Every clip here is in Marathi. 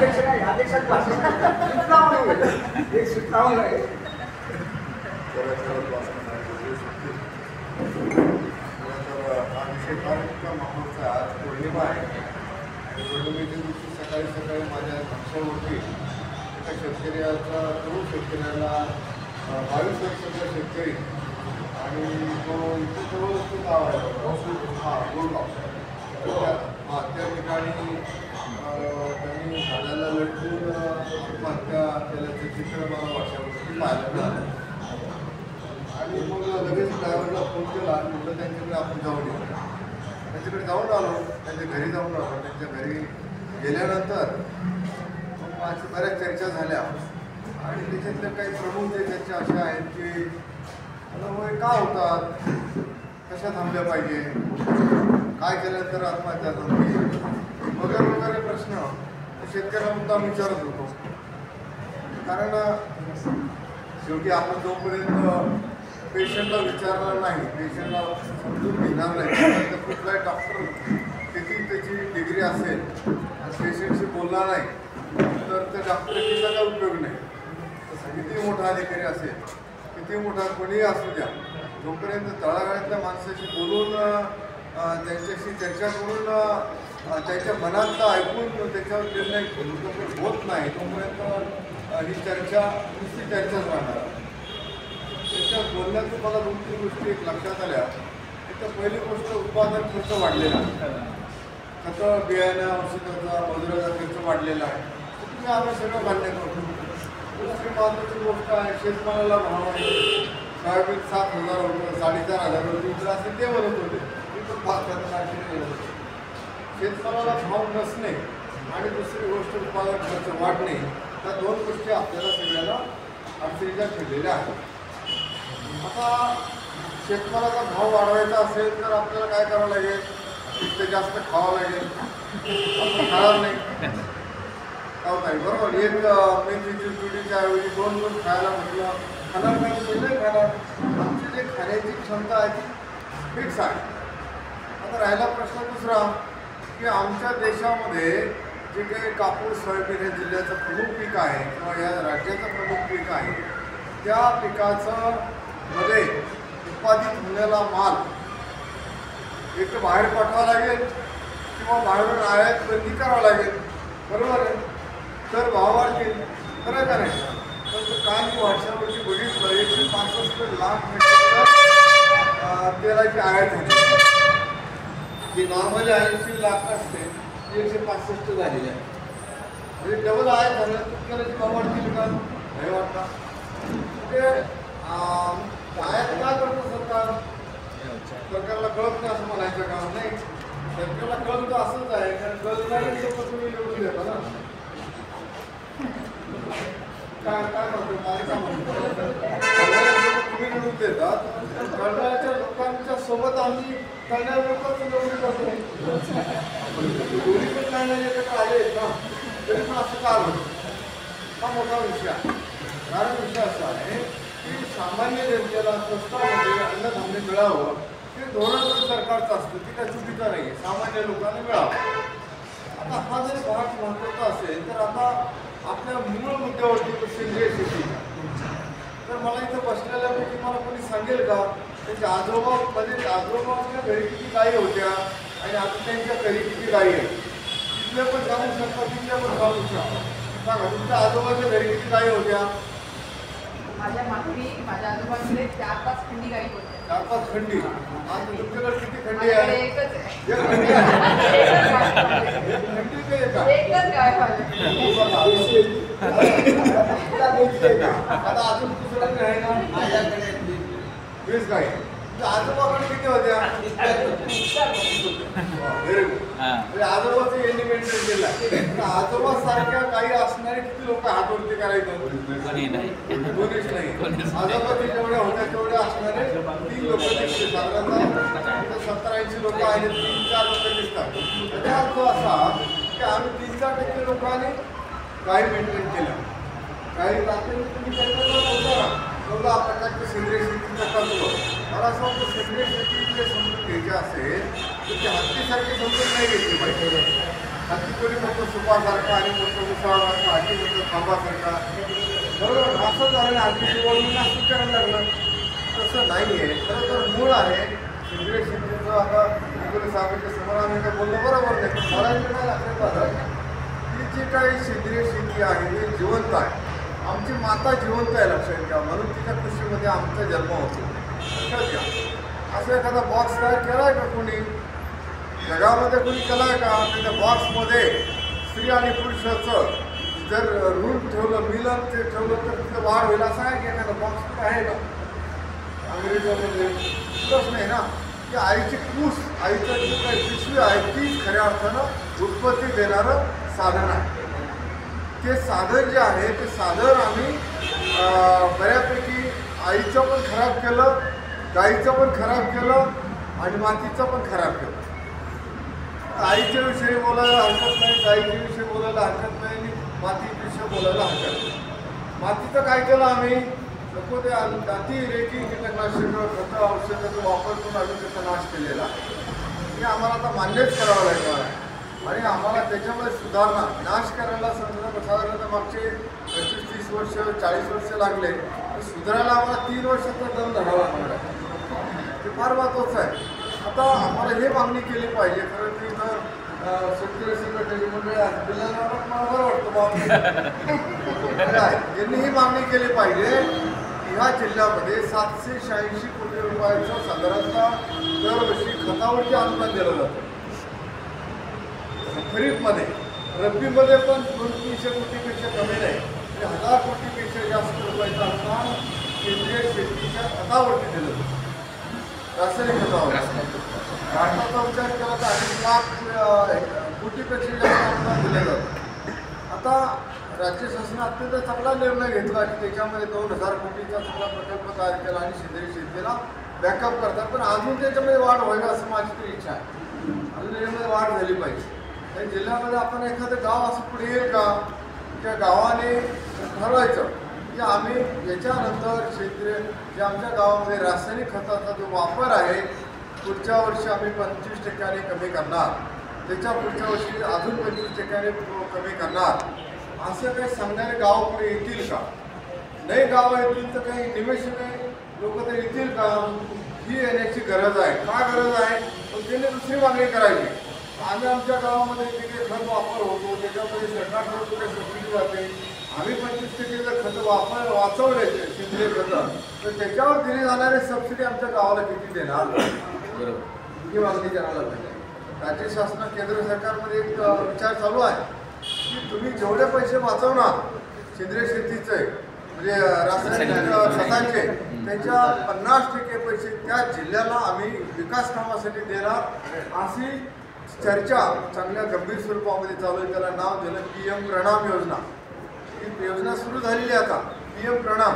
अध्यक्ष नाही, अध्यक्षाची भाषण सुचनावून एक सुचनावून आहे. हा विषय फार इतका महत्त्वाचा आहे. आज पौर्णिमा आहे आणि पौर्णिमेच्या दिवशी सकाळी सकाळी माझ्या लक्षावरती एका शेतकऱ्याचा तरुण शेतकऱ्याला 22 वर्षाचा शेतकरी आणि तो इथे जवळच तो गाव आहे गोलगाव. त्या ठिकाणी त्यांनी झाडाला लटकून आत्महत्या केल्याचं चित्र मला वर्षावरती पाहायला मिळालं. आणि मग लगेच ड्रायव्हरला फोन केला आणि म्हटलं त्यांच्याकडे आपण जाऊन येऊ. त्यांच्याकडे जाऊन आलो, त्यांच्या घरी जाऊन आलो. त्यांच्या घरी गेल्यानंतर मग माझ्या बऱ्याच चर्चा झाल्या आणि त्याच्यातल्या काही प्रमुख जे चर्चा अशा आहेत की वय का होतात, कशा थांबल्या पाहिजे, काय केल्यानंतर आत्महत्या थांबली वगैरे वगैरे प्रश्न शेतकऱ्याला मुद्दाम विचारत होतो. कारण शेवटी आपण जोपर्यंत पेशंटला विचारणार नाही, पेशंटला समजून घेणार नाही, तर कुठलाही डॉक्टर किती त्याची डिग्री असेल आणि पेशंटशी बोलणार नाही तर त्या डॉक्टरचा काय उपयोग नाही. किती मोठा अधिकारी असेल, किती मोठा कोणीही असू द्या, जोपर्यंत तळागाळातल्या माणसाशी बोलून त्यांच्याशी चर्चा करून त्यांच्या मनातलं ऐकून त्याच्यावर निर्णय होत नाही तोपर्यंत ही चर्चा नुसती चर्चाच राहणार. त्याच्या बोलण्यातून मला 2-3 गोष्टी एक लक्षात आल्या. एक तर पहिली गोष्ट उत्पादन खर्च वाढलेला आहे, खतं बियाणं औषधाचा मजुराचा खर्च वाढलेला आहे. तुम्ही आम्ही सगळं मान्य करतो. दुसरी महत्त्वाची गोष्ट आहे शेतमालाला भाव आहे. सोयाबीन 7,000 होतं, 4,500 होतं असेल ते म्हणत होते. शेतमालाला भाव नसणे आणि दुसरी गोष्ट उत्पादन खर्च वाढणे, त्या 2 गोष्टी आपल्याला सगळ्याला अडचणीच्या ठरलेल्या आहेत. आता शेतमालाचा भाव वाढवायचा असेल तर आपल्याला काय करावं लागेल, ते जास्त खावं लागेल. आपण खाणार नाही खाऊ नाही, बरोबर. एक मेथीची जुडीच्या ऐवजी 2 खायला म्हटलं खाणार नाही, नाही खाणार. आमची जे खाण्याची क्षमता आहे ती फिक्स आहे. आता राहिला प्रश्न दुसरा की आमच्या देशामध्ये जे काही कापूस सोयाबीन हे जिल्ह्याचं प्रमुख पीक आहे किंवा या राज्याचं प्रमुख पीक आहे, त्या पिकाचं मध्ये उत्पादित होण्याला माल एक तर बाहेर पाठवावा लागेल किंवा बाहेरून आयात बंदी करावं लागेल, बरोबर आहे. तर भाव वाढतील, खरं का नाही. पण काल वर्षावरती बघितलं 165 लाख मेट्रिक तेलाची आयात होती, जी नॉर्मली 80 लाख असते ती 165 झालेली आहे. म्हणजे डबल आयात झालं तर तेलाची भाव वाढतील का नाही वाटतं. ते आयात का करतो सरकार, सरकारला कळत नाही असं म्हणायचं काम नाही. सरकारला कळतं असंच आहे, कारण कळणारे लोक तुम्ही निवडून देता ना. काय म्हणतो काय का म्हणतो तुम्ही निवडून देतात, कळणाऱ्या लोकांच्या सोबत आम्ही कळणाऱ्या लोकच निवडून करतो. दोन्ही पण कळणारे एकत्र आले आहेत ना, तरी पण असं का होतं. हा मोठा विषय आहे. कारण विषय असा आहे की सामान्य जनतेला स्वस्तामध्ये अन्नधान्य मिळावं हे धोरण सरकारचं असतं, ती काय चुकीचं नाही आहे. सामान्य लोकांना मिळावं. आता हा जर भाग महत्त्वाचा असेल तर आता आपल्या मूळ मुद्द्यावरती सेंद्रिय शेती, तर मला इथं बसलेल्यापैकी मला कोणी सांगेल का त्यांच्या आजोबाच्या घरी किती गायी होत्या आणि आता त्यांच्या घरी किती गायी आहेत? तिथले पण सांगू शकता, तिथले पण सांगू शकता. सांगा तुमच्या आजोबाच्या घरी किती गायी होत्या? माझ्या आजोबांकडे 4-5 खंडी गायी होत्या. 4-5 खंडी. आणि तुमच्याकडे किती खंडी आहे? एकच आहे. खंडी काय का? एकच गाय पाहिजे. आता अजून दुसरं आहे ना माझ्याकडे 20 गाय. आजोबाकडे किती होत्या? Very good. म्हणजे आजोबाचं यांनी मेंटेन केलं. आजोबा सारख्या काही असणारे किती लोक हातवरती करायचं? कोणीच नाही. आजोबाची जेवढ्या होत्या तेवढ्या असणारे 3 लोक दिसते. साधारणतः 70-80 लोक आहेत, 3-4 लोक दिसतात. त्याचा अर्थ असा की आम्ही 3-4% लोकांनी गाय मेंटेन केलं. काही रात्री तुम्ही त्यांच्याकडे बोलता तेवढा प्रकारची सेंद्रिय शेतीचा तत्व. मला असं वाटतं सेंद्रिय शेती जे समजून घ्यायचे असेल तर ते हत्तीसारखे समजून नाही घेतली पाहिजे. हाती कोणी म्हणतो सुपासारखा आणि म्हणतो मुसळासारखा, हाती म्हणतो खांबासारखा. बरोबर असं झालं. हाती निवडून असं करायला लागलं. तसं नाही आहे. खरं तर मूळ आहे सेंद्रिय शेतीचं. आता साहेबांच्या समोर आम्ही काय बोललो बरोबर नाही, पण मला काय लक्षात आलं की जी काही सेंद्रिय शेती आहे ती जिवंत आहे. आमची माता जिवंत आहे, लक्षात घ्या. म्हणून तिच्या कृषीमध्ये आमचा जन्म होतो. लक्षात घ्या. असं एखादा बॉक्स तयार केला आहे का कोणी जगामध्ये? कोणी केला आहे का? त्या बॉक्समध्ये स्त्री आणि पुरुषाचं जर रूल ठेवलं, मिलन ते ठेवलं तर तिथं वाढ होईल असं आहे की एखादा बॉक्स आहे का अंग्रेजामध्ये? तसंच नाही ना. की आईची कूस, आईचं जी काही पिशवी आहे तीच खऱ्या अर्थानं उत्पत्ती देणारं साधन आहे. ते साधन जे आहे ते साधन आम्ही बऱ्यापैकी आईचं पण खराब केलं, गाईचं पण खराब केलं आणि मातीचं पण खराब केलं. आईच्या विषयी बोलायला हरकत नाही, गाईच्या विषयी बोलायला हरकत नाही आणि मातीविषयी बोलायला हरकत नाही. मातीचं काय केलं आम्ही? नको ते अतिरेकी कीटकनाशकं, खतं, औषधाचा वापर करून आम्ही त्याचा नाश केलेला आहे. हे आम्हाला आता मान्यच करावं लागणार आहे आणि आम्हाला त्याच्यामध्ये सुधारणा, नाश करायला साधारणतः मागचे 25-30 वर्ष 40 वर्ष लागले, तर सुधारायला आम्हाला 3 वर्षाचा दम धरावा लागणार आहे. ते फार महत्त्वाचं आहे. आता आम्हाला हे मागणी केली पाहिजे. खरं की जर शेतकरी संघटनेची मंडळी असतील मला बरं वाटतं बाबा यांनी ही मागणी केली पाहिजे. ह्या जिल्ह्यामध्ये 786 कोटी रुपयाचं साधारणतः दरवर्षी खतावरती अनुदान दिलं जातं. खरीपमध्ये, रब्बीमध्ये पण 200-300 कोटीपेक्षा कमी नाही, म्हणजे 1000 कोटीपेक्षा जास्त रुपयाचं अनुदान केंद्रीय शेतीच्या खतावरती दिलं जातं. रासायनिक खतावर भारताचा विचार केला तर 2.5 लाख कोटीपेक्षा जास्त अनुदान दिलं जातं. आता राज्य शासनाने अत्यंत चांगला निर्णय घेतला की त्याच्यामध्ये 2000 कोटीचा चांगला प्रकल्प तयार केला आणि सेंद्रिय शेतीला बॅकअप करतात. पण अजून त्याच्यामध्ये वाढ व्हावी असं माझी तरी इच्छा आहे. अजून त्याच्यामध्ये वाढ झाली पाहिजे. त्या जिल्ह्यामध्ये आपण एखादं गाव असं पुढे येईल का त्या गावाने ठरवायचं की आम्ही याच्यानंतर सेंद्रिय जे आमच्या गावामध्ये रासायनिक खताचा जो वापर आहे पुढच्या वर्षी आम्ही 25% कमी करणार, त्याच्या पुढच्या वर्षी अजून 25% कमी करणार. असं काही सांगणारे गाव पुढे येतील का? नाही गावं येतील तर काही निमेषाने लोक तर येतील का? ही येण्याची गरज आहे. का गरज आहे? पण त्यांनी दुसरी मागणी करायची. आम्ही आमच्या गावामध्ये जे काही खत वापर होतो त्याच्यामध्ये सरकारकडून कुठे सबसिडी जाते, आम्ही 25% जर खतं वाचवले सेंद्रिय खतं तर त्याच्यावर दिली जाणारी सबसिडी आमच्या गावाला किती देणार? बरोबर, ही मागणी करायला पाहिजे. राज्य शासन केंद्र सरकारमध्ये एक विचार चालू आहे की तुम्ही जेवढे पैसे वाचवणार सेंद्रिय शेतीचे म्हणजे रासायनिक खतांचे त्याच्या 50% पैसे त्या जिल्ह्याला आम्ही विकास कामासाठी देणार अशी चर्चा चांगल्या गंभीर स्वरूपामध्ये चालू आहे. त्याला नाव दिलं PM प्रणाम योजना. ही योजना सुरू झालेली आहे आता PM प्रणाम.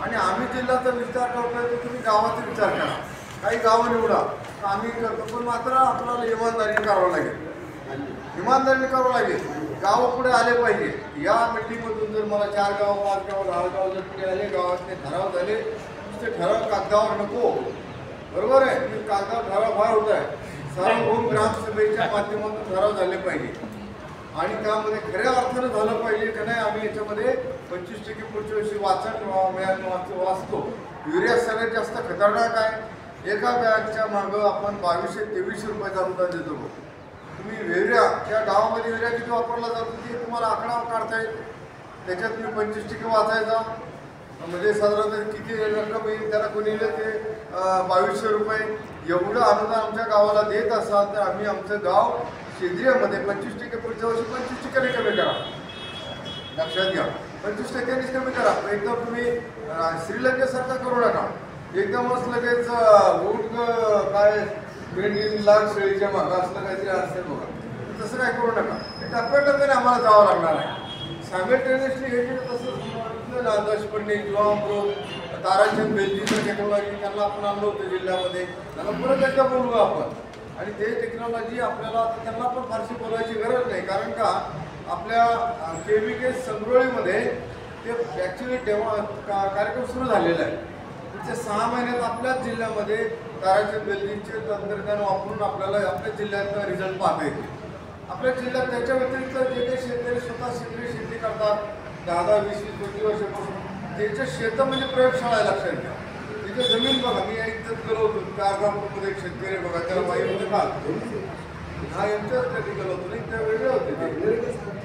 आणि आम्ही जिल्ह्याचा विचार करतोय तर तुम्ही गावाचा विचार करा. काही गावं निवडा तर आम्ही करतो, पण मात्र आपल्याला इमानदारीने करावं लागेल. इमानदारीने करावं लागेल. गावं पुढे आले पाहिजे. या मीटिंगमधून जर मला 4 गाव 5 गाव 10 गाव जर पुढे आले, गावातले ठराव झाले, नुसते ठराव कागदावर नको. बरोबर आहे, मी कागदावर ठराव फार होत आहे. सार्वभौम ग्रामसभेच्या माध्यमातून ठराव झाले पाहिजे आणि त्यामध्ये खऱ्या अर्थानं झालं पाहिजे की नाही आम्ही याच्यामध्ये 25% पुढच्या वर्षी वाचतो. युरिया सगळ्यात जास्त खतरनाक आहे. एका बॅगच्या मागं आपण 2200-2300 रुपयाचा अनुदान देतो. तुम्ही युरिया त्या गावामध्ये युरिया किती वापरला जातो ते तुम्हाला आकडा काढता येईल. त्याच्यात तुम्ही 25% वाचायचा म्हणजे साधारणतः किती रक्कम येईल त्याला कोणी ते 2200 रुपये एवढं अनुदान आमच्या गावाला देत असाल तर आम्ही आमचं गाव सेंद्रियमध्ये 25% पुढच्या वर्षी 25% कमी करा. लक्षात घ्या, 25% कमी करा. एकदम तुम्ही श्रीलंकेसारखा करू नका. एकदमच लगेच ऊट काय 2 लाख शेळीच्या मागं असलं काहीतरी असेल बघा, तसं काय करू नका. टप्प्याटप्प्याने आम्हाला जावं लागणार आहे. सायमल्टेनियसली हे जे तसं दशपर्णी किंवा ताराचंद बेलजीचं टेक्नॉलॉजी त्यांना आपण आणलं होतं जिल्ह्यामध्ये, त्यांना परत एकदा बोलू आपण. आणि ते टेक्नॉलॉजी आपल्याला त्यांना पण फारशी बोलायची गरज नाही, कारण का आपल्या KVK संगरोळीमध्ये ते ॲक्च्युली कार्यक्रम सुरू झालेला आहे. पुढच्या 6 महिन्यात आपल्याच जिल्ह्यामध्ये ताराचंद बेलजीचे तंत्रज्ञान वापरून आपल्याला आपल्या जिल्ह्यात रिझल्ट पाहता येतील. आपल्या जिल्ह्यात त्याच्या व्यतिरिक्त जे काही शेतकरी स्वतः सेंद्रिय शेती करतात 10-10, 20-20 वर्षापासून त्याच्या शेतं म्हणजे प्रयोगशाळा आहे, लक्षात घ्या. तिथे जमीन बघा, मी इथं गेलो होतो, 4 गावमध्ये एक शेतकरी बघा, त्याला माहिती होते का हा यांच्याच त्या ठिकाणी होतो नाही, त्या वेगळे होते ते.